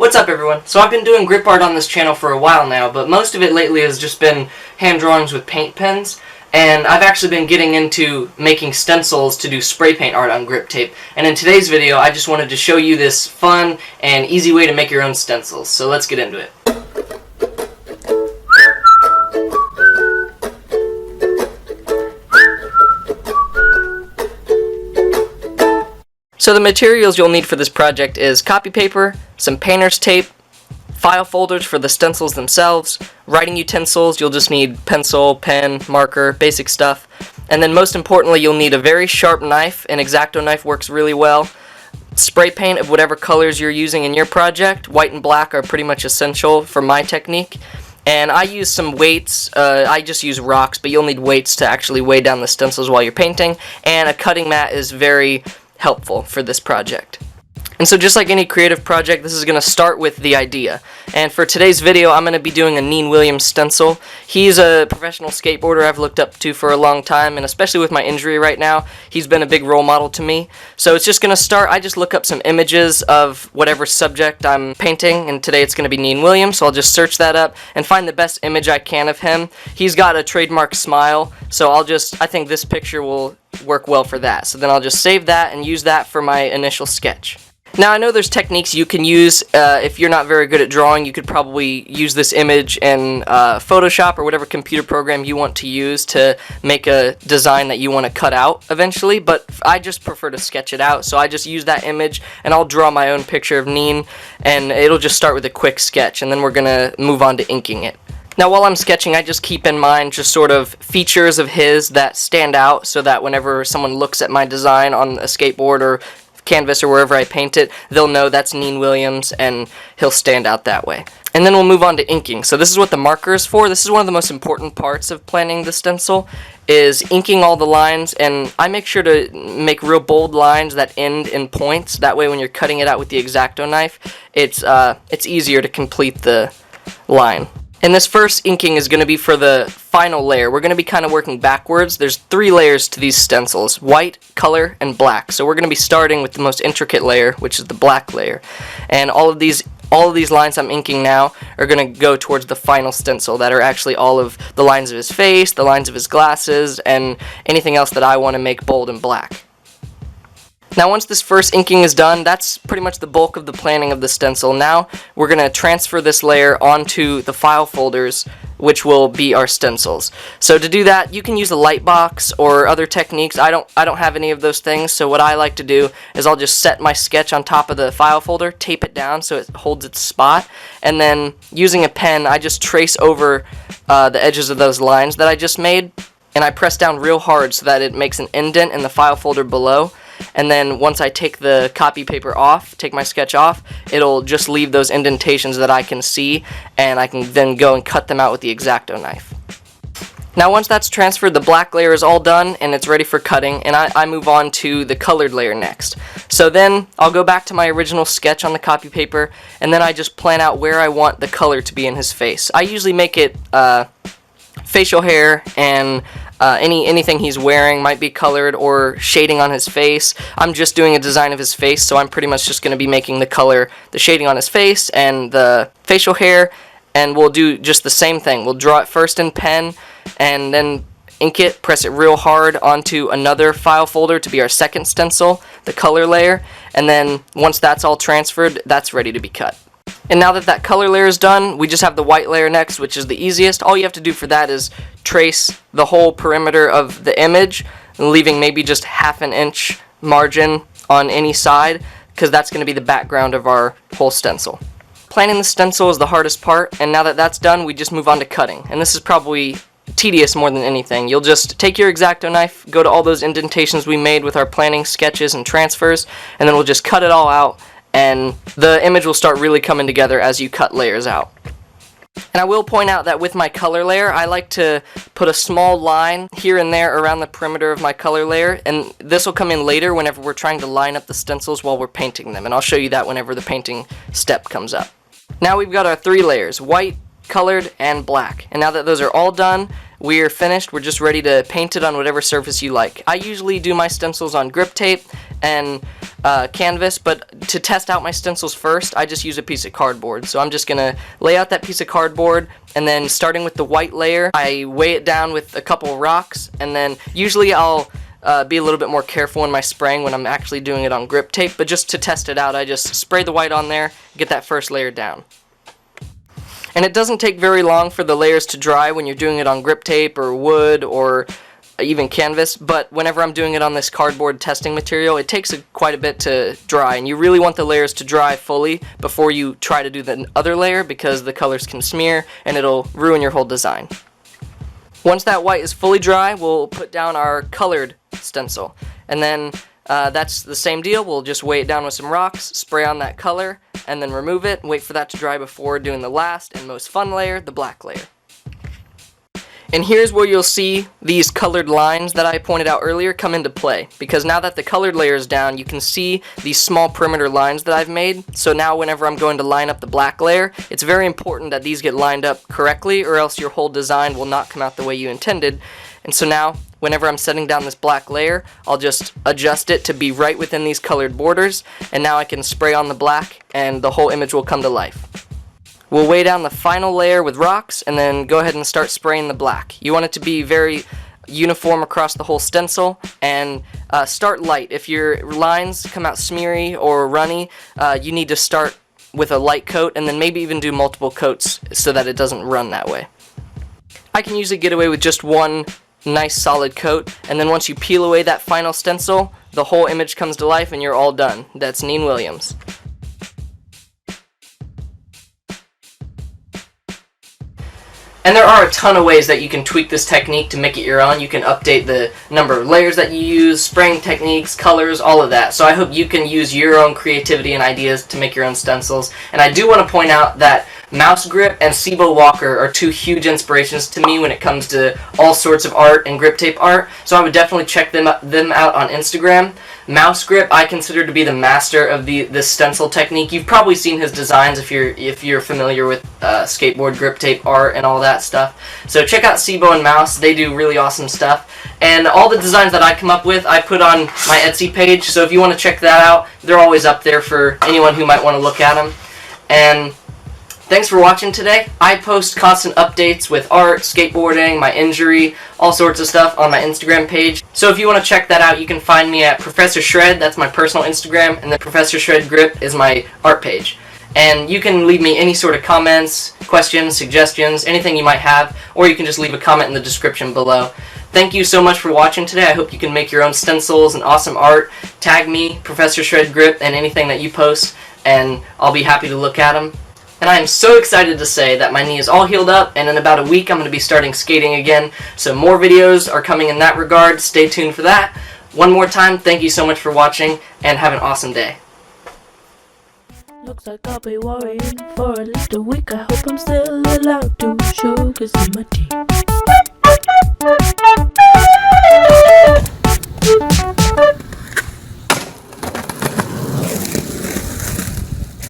What's up everyone? So I've been doing grip art on this channel for a while now, but most of it lately has just been hand drawings with paint pens, and I've actually been getting into making stencils to do spray paint art on grip tape. And in today's video I just wanted to show you this fun and easy way to make your own stencils. So let's get into it. So the materials you'll need for this project is copy paper, some painter's tape, file folders for the stencils themselves, writing utensils. You'll just need pencil, pen, marker, basic stuff. And then most importantly, you'll need a very sharp knife. An X-Acto knife works really well. Spray paint of whatever colors you're using in your project. White and black are pretty much essential for my technique. And I use some weights. I just use rocks, but you'll need weights to actually weigh down the stencils while you're painting. And a cutting mat is very helpful for this project. And so just like any creative project, this is going to start with the idea. And for today's video, I'm going to be doing a Neen Williams stencil. He's a professional skateboarder I've looked up to for a long time, and especially with my injury right now, he's been a big role model to me. So it's just going to start, I just look up some images of whatever subject I'm painting, and today it's going to be Neen Williams, so I'll just search that up and find the best image I can of him. He's got a trademark smile, so I think this picture will work well for that. So then I'll just save that and use that for my initial sketch. Now I know there's techniques you can use. If you're not very good at drawing, you could probably use this image in Photoshop or whatever computer program you want to use to make a design that you want to cut out eventually, but I just prefer to sketch it out, so I just use that image and I'll draw my own picture of Neen, and it'll just start with a quick sketch, and then we're gonna move on to inking it. Now while I'm sketching, I just keep in mind just sort of features of his that stand out, so that whenever someone looks at my design on a skateboard or canvas or wherever I paint it, they'll know that's Neen Williams and he'll stand out that way. And then we'll move on to inking. So this is what the marker is for. This is one of the most important parts of planning the stencil, is inking all the lines, and I make sure to make real bold lines that end in points. That way when you're cutting it out with the X-Acto knife, it's easier to complete the line. And this first inking is going to be for the final layer. We're going to be kind of working backwards. There's 3 layers to these stencils: white, color, and black. So we're going to be starting with the most intricate layer, which is the black layer. And all of these lines I'm inking now are going to go towards the final stencil, that are actually all of the lines of his face, the lines of his glasses, and anything else that I want to make bold and black. Now once this first inking is done, that's pretty much the bulk of the planning of the stencil. Now we're going to transfer this layer onto the file folders, which will be our stencils. So to do that, you can use a light box or other techniques. I don't have any of those things, so what I like to do is I'll just set my sketch on top of the file folder, tape it down so it holds its spot, and then using a pen I just trace over the edges of those lines that I just made, and I press down real hard so that it makes an indent in the file folder below. And then once I take the copy paper off, take my sketch off, it'll just leave those indentations that I can see, and I can then go and cut them out with the X-Acto knife. Now once that's transferred, the black layer is all done and it's ready for cutting, and I move on to the colored layer next. So then I'll go back to my original sketch on the copy paper, and then I just plan out where I want the color to be in his face. I usually make it facial hair, and anything he's wearing might be colored, or shading on his face. I'm just doing a design of his face, so I'm pretty much just going to be making the shading on his face and the facial hair, and we'll do just the same thing. We'll draw it first in pen, and then ink it, press it real hard onto another file folder to be our second stencil, the color layer, and then once that's all transferred, that's ready to be cut. And now that color layer is done, we just have the white layer next, which is the easiest. All you have to do for that is trace the whole perimeter of the image, leaving maybe just ½ an inch margin on any side, because that's going to be the background of our whole stencil. Planning the stencil is the hardest part, and now that that's done, we just move on to cutting. And this is probably tedious more than anything. You'll just take your X-Acto knife, go to all those indentations we made with our planning, sketches, and transfers, and then we'll just cut it all out, and the image will start really coming together as you cut layers out. And I will point out that with my color layer, I like to put a small line here and there around the perimeter of my color layer, and this will come in later whenever we're trying to line up the stencils while we're painting them, and I'll show you that whenever the painting step comes up. Now we've got our 3 layers: white, colored, and black. And now that those are all done, we're finished. We're just ready to paint it on whatever surface you like. I usually do my stencils on grip tape and canvas, but to test out my stencils first, I just use a piece of cardboard. So I'm just gonna lay out that piece of cardboard, and then starting with the white layer, I weigh it down with a couple rocks, and then usually I'll be a little bit more careful in my spraying when I'm actually doing it on grip tape, but just to test it out, I just spray the white on there, get that first layer down. And it doesn't take very long for the layers to dry when you're doing it on grip tape or wood or even canvas, but whenever I'm doing it on this cardboard testing material, it takes quite a bit to dry, and you really want the layers to dry fully before you try to do the other layer, because the colors can smear and it'll ruin your whole design. Once that white is fully dry, we'll put down our colored stencil, and then that's the same deal. We'll just weigh it down with some rocks, spray on that color, and then remove it, wait for that to dry before doing the last and most fun layer, the black layer. And here's where you'll see these colored lines that I pointed out earlier come into play, because now that the colored layer is down, you can see these small perimeter lines that I've made. So now whenever I'm going to line up the black layer, it's very important that these get lined up correctly, or else your whole design will not come out the way you intended. And so now, whenever I'm setting down this black layer, I'll just adjust it to be right within these colored borders, and now I can spray on the black and the whole image will come to life. We'll weigh down the final layer with rocks and then go ahead and start spraying the black. You want it to be very uniform across the whole stencil, and start light. If your lines come out smeary or runny, you need to start with a light coat and then maybe even do multiple coats so that it doesn't run that way. I can usually get away with just one nice solid coat, and then once you peel away that final stencil, the whole image comes to life and you're all done. That's Neen Williams. And there are a ton of ways that you can tweak this technique to make it your own. You can update the number of layers that you use, spraying techniques, colors, all of that. So I hope you can use your own creativity and ideas to make your own stencils. And I do want to point out that Mouse Grip and Cibo Walker are two huge inspirations to me when it comes to all sorts of art and grip tape art. So I would definitely check them out on Instagram. Mouse Grip I consider to be the master of this stencil technique. You've probably seen his designs if you're familiar with skateboard grip tape art and all that stuff. So check out Cibo and Mouse. They do really awesome stuff. And all the designs that I come up with, I put on my Etsy page. So if you want to check that out, they're always up there for anyone who might want to look at them. And thanks for watching today. I post constant updates with art, skateboarding, my injury, all sorts of stuff on my Instagram page. So if you want to check that out, you can find me at Professor Shred. That's my personal Instagram, and then Professor Shred Grip is my art page. And you can leave me any sort of comments, questions, suggestions, anything you might have, or you can just leave a comment in the description below. Thank you so much for watching today. I hope you can make your own stencils and awesome art. Tag me, Professor Shred Grip, and anything that you post, and I'll be happy to look at them. And I am so excited to say that my knee is all healed up, and in about a week I'm going to be starting skating again. So more videos are coming in that regard. Stay tuned for that. One more time, thank you so much for watching, and have an awesome day. Looks like I'll be worrying for at least a week. I hope I'm still allowed to show 'cause in my teeth.